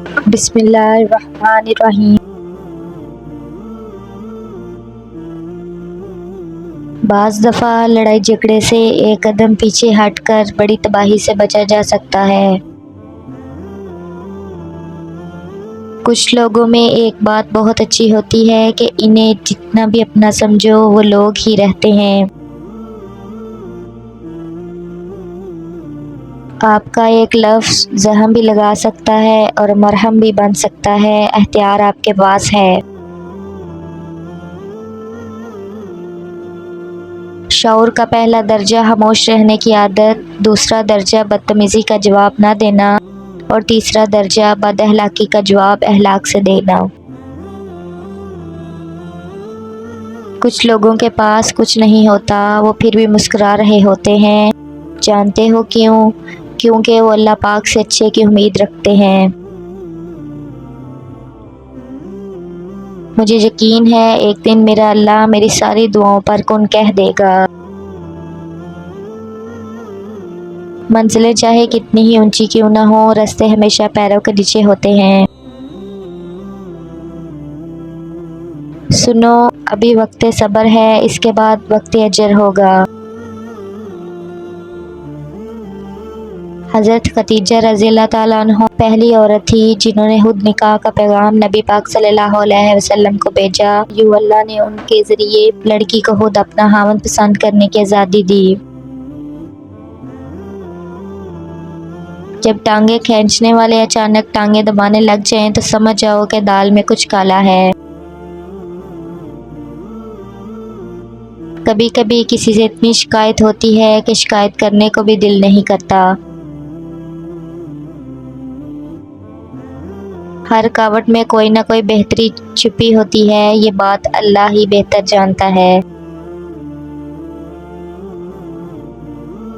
بسم اللہ الرحمن الرحیم۔ بعض دفعہ لڑائی جھگڑے سے ایک قدم پیچھے ہٹ کر بڑی تباہی سے بچا جا سکتا ہے۔ کچھ لوگوں میں ایک بات بہت اچھی ہوتی ہے کہ انہیں جتنا بھی اپنا سمجھو وہ لوگ ہی رہتے ہیں۔ آپ کا ایک لفظ زخم بھی لگا سکتا ہے اور مرہم بھی بن سکتا ہے، اختیار آپ کے پاس ہے۔ شعور کا پہلا درجہ خاموش رہنے کی عادت، دوسرا درجہ بدتمیزی کا جواب نہ دینا اور تیسرا درجہ بد اخلاقی کا جواب اخلاق سے دینا۔ کچھ لوگوں کے پاس کچھ نہیں ہوتا، وہ پھر بھی مسکرا رہے ہوتے ہیں۔ جانتے ہو کیوں؟ کیونکہ وہ اللہ پاک سے اچھے کی امید رکھتے ہیں۔ مجھے یقین ہے ایک دن میرا اللہ میری ساری دعاؤں پر کن کہہ دے گا۔ منزلیں چاہے کتنی ہی اونچی کیوں نہ ہوں، راستے ہمیشہ پیروں کے نیچے ہوتے ہیں۔ سنو، ابھی وقت صبر ہے، اس کے بعد وقت اجر ہوگا۔ حضرت خدیجہ رضی اللہ تعالیٰ عنہ پہلی عورت تھی جنہوں نے خود نکاح کا پیغام نبی پاک صلی اللہ علیہ وسلم کو بھیجا۔ یوں اللہ نے ان کے ذریعے لڑکی کو خود اپنا خاوند پسند کرنے کی آزادی دی۔ جب ٹانگیں کھینچنے والے اچانک ٹانگیں دبانے لگ جائیں تو سمجھ جاؤ کہ دال میں کچھ کالا ہے۔ کبھی کبھی کسی سے اتنی شکایت ہوتی ہے کہ شکایت کرنے کو بھی دل نہیں کرتا۔ ہر کاوٹ میں کوئی نہ کوئی بہتری چھپی ہوتی ہے، یہ بات اللہ ہی بہتر جانتا ہے۔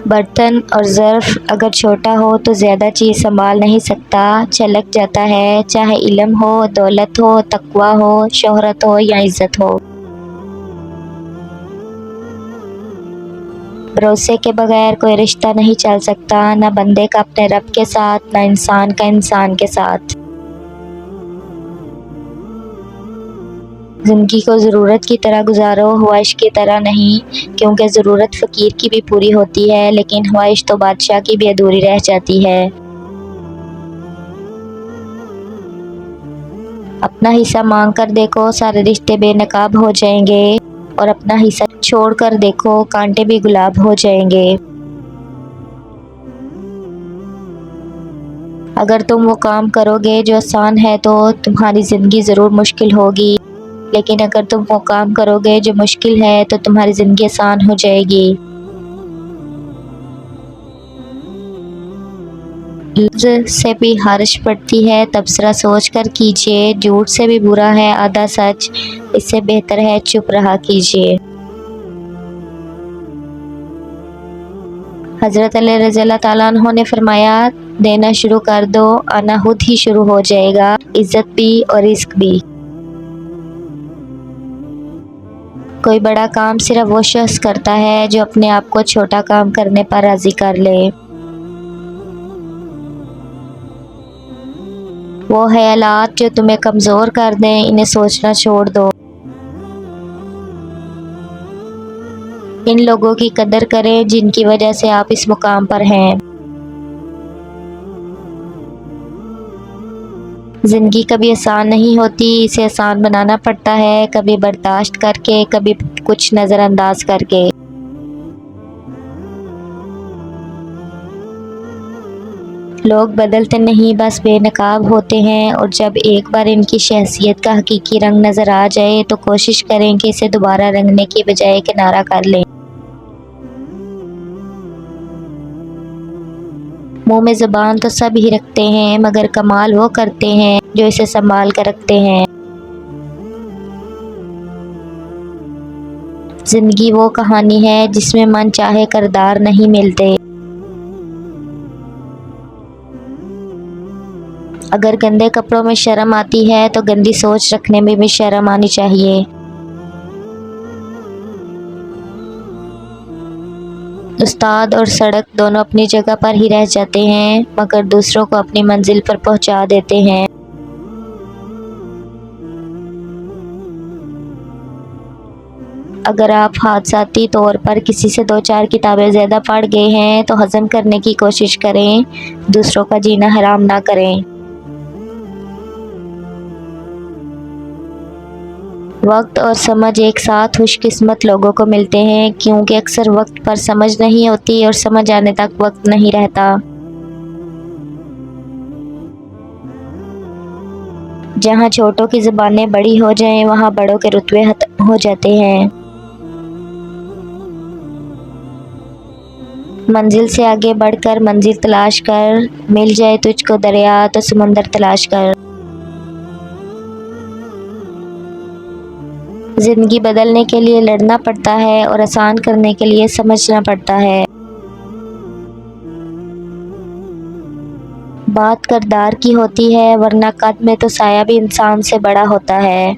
برتن اور ظرف اگر چھوٹا ہو تو زیادہ چیز سنبھال نہیں سکتا، چھلک جاتا ہے، چاہے علم ہو، دولت ہو، تقویٰ ہو، شہرت ہو یا عزت ہو۔ بھروسے کے بغیر کوئی رشتہ نہیں چل سکتا، نہ بندے کا اپنے رب کے ساتھ، نہ انسان کا انسان کے ساتھ۔ زندگی کو ضرورت کی طرح گزارو، خواہش کی طرح نہیں، کیونکہ ضرورت فقیر کی بھی پوری ہوتی ہے لیکن خواہش تو بادشاہ کی بھی ادھوری رہ جاتی ہے۔ اپنا حصہ مانگ کر دیکھو، سارے رشتے بے نقاب ہو جائیں گے، اور اپنا حصہ چھوڑ کر دیکھو، کانٹے بھی گلاب ہو جائیں گے۔ اگر تم وہ کام کرو گے جو آسان ہے تو تمہاری زندگی ضرور مشکل ہوگی، لیکن اگر تم وہ کام کرو گے جو مشکل ہے تو تمہاری زندگی آسان ہو جائے گی۔ لفظ سے بھی خارش پڑتی ہے، تبصرہ سوچ کر کیجیے، جھوٹ سے بھی برا ہے آدھا سچ، اس سے بہتر ہے چپ رہا کیجیے۔ حضرت علی رضی اللہ تعالیٰ عنہ نے فرمایا، دینا شروع کر دو، آنا خود ہی شروع ہو جائے گا، عزت بھی اور رزق بھی۔ کوئی بڑا کام صرف وہ شخص کرتا ہے جو اپنے آپ کو چھوٹا کام کرنے پر راضی کر لے۔ وہ خیالات جو تمہیں کمزور کر دیں انہیں سوچنا چھوڑ دو۔ ان لوگوں کی قدر کریں جن کی وجہ سے آپ اس مقام پر ہیں۔ زندگی کبھی آسان نہیں ہوتی، اسے آسان بنانا پڑتا ہے، کبھی برداشت کر کے، کبھی کچھ نظر انداز کر کے۔ لوگ بدلتے نہیں، بس بے نقاب ہوتے ہیں، اور جب ایک بار ان کی شخصیت کا حقیقی رنگ نظر آ جائے تو کوشش کریں کہ اسے دوبارہ رنگنے کی بجائے کنارہ کر لیں۔ منہ میں زبان تو سب ہی رکھتے ہیں، مگر کمال وہ کرتے ہیں جو اسے سنبھال کر رکھتے ہیں۔ زندگی وہ کہانی ہے جس میں من چاہے کردار نہیں ملتے۔ اگر گندے کپڑوں میں شرم آتی ہے تو گندی سوچ رکھنے میں بھی شرم آنی چاہیے۔ استاد اور سڑک دونوں اپنی جگہ پر ہی رہ جاتے ہیں، مگر دوسروں کو اپنی منزل پر پہنچا دیتے ہیں۔ اگر آپ حادثاتی طور پر کسی سے 2-4 کتابیں زیادہ پڑھ گئے ہیں تو ہضم کرنے کی کوشش کریں، دوسروں کا جینا حرام نہ کریں۔ وقت اور سمجھ ایک ساتھ خوش قسمت لوگوں کو ملتے ہیں، کیونکہ اکثر وقت پر سمجھ نہیں ہوتی اور سمجھ آنے تک وقت نہیں رہتا۔ جہاں چھوٹوں کی زبانیں بڑی ہو جائیں وہاں بڑوں کے رتبے ختم ہو جاتے ہیں۔ منزل سے آگے بڑھ کر منزل تلاش کر، مل جائے تجھ کو دریا تو سمندر تلاش کر۔ زندگی بدلنے کے لیے لڑنا پڑتا ہے اور آسان کرنے کے لیے سمجھنا پڑتا ہے۔ بات کردار کی ہوتی ہے، ورنہ قد میں تو سایہ بھی انسان سے بڑا ہوتا ہے۔